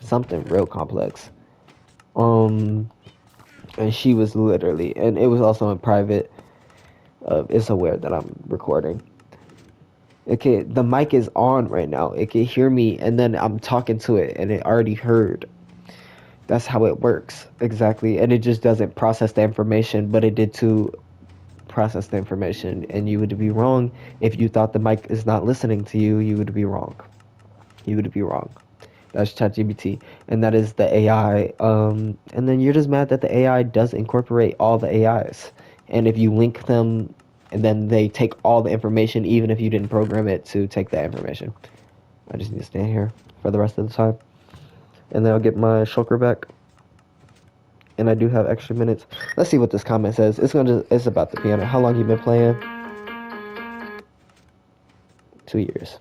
something real complex. Um, and she was literally, and it was also in private. It's aware that I'm recording. Okay, the mic is on right now. It can hear me, and then I'm talking to it, and it already heard. That's how it works exactly, and it just doesn't process the information, but it did to process the information, and you would be wrong if you thought the mic is not listening to you. You would be wrong. You would be wrong. That's ChatGPT, and that is the AI. And then you're just mad that the AI does incorporate all the AIs, and if you link them, and then they take all the information, even if you didn't program it to take that information. I just need to stand here for the rest of the time, and then I'll get my shulker back. And I do have extra minutes. Let's see what this comment says. It's about the piano. How long you been playing? 2 years.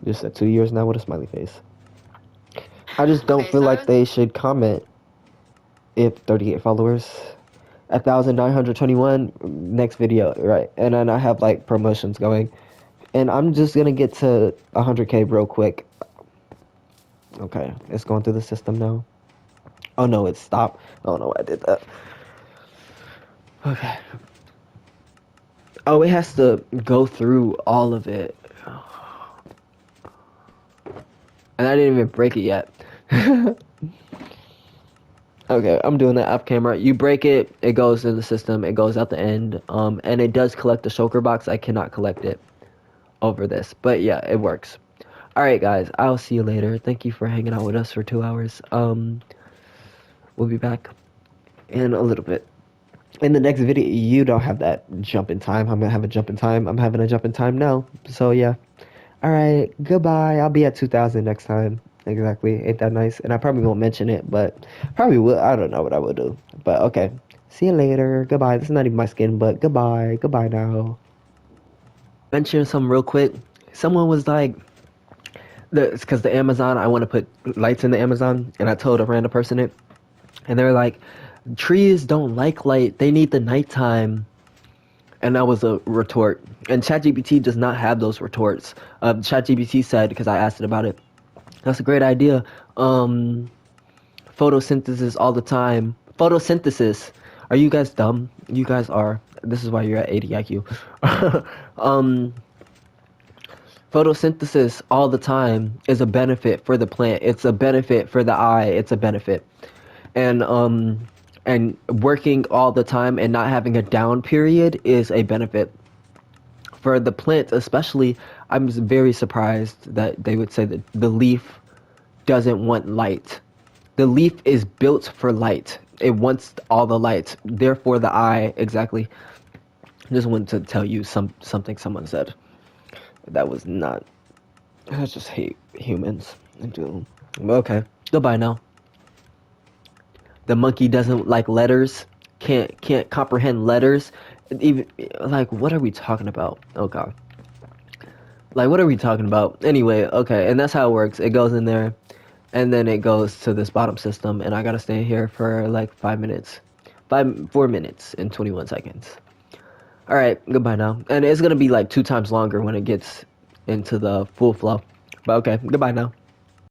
Just said 2 years now with a smiley face. I just don't feel like they should comment if 38 followers. 1,921 next video, right? And then I have like promotions going, and I'm just gonna get to 100K real quick. Okay, it's going through the system now. Oh no, it stopped. I don't know why I did that. Okay. Oh, it has to go through all of it. And I didn't even break it yet. Okay, I'm doing that off camera. You break it, it goes in the system, it goes out the end, and it does collect the shulker box. I cannot collect it over this, but yeah, it works. All right, guys, I'll see you later. Thank you for hanging out with us for 2 hours. We'll be back in a little bit. In the next video, you don't have that jump in time. I'm gonna have a jump in time. I'm having a jump in time now. So yeah. All right, goodbye. I'll be at 2,000 next time. Exactly. Ain't that nice? And I probably won't mention it, but probably will. I don't know what I will do. But okay. See you later. Goodbye. This is not even my skin, but goodbye. Goodbye now. Mention something real quick. Someone was like, it's because the Amazon, I want to put lights in the Amazon, and I told a random person it, and they're like, trees don't like light. They need the nighttime. And that was a retort. And ChatGPT does not have those retorts. ChatGPT said, because I asked it about it, that's a great idea. Photosynthesis all the time. Photosynthesis. Are you guys dumb? You guys are. This is why you're at 80 IQ. Photosynthesis all the time is a benefit for the plant. It's a benefit for the eye. It's a benefit. And working all the time and not having a down period is a benefit for the plant. Especially, I'm very surprised that they would say that the leaf doesn't want light. The leaf is built for light. It wants all the light. Therefore, the eye, exactly. I just wanted to tell you something someone said. That was not. I just hate humans. I do. Okay. Goodbye now. The monkey doesn't like letters. Can't comprehend letters. Even like, what are we talking about? Oh god. Like, what are we talking about? Anyway, okay, and that's how it works. It goes in there, and then it goes to this bottom system, and I gotta stay here for like 4 minutes and 21 seconds. All right, goodbye now. And it's gonna be like 2 times longer when it gets into the full flow. But okay, goodbye now.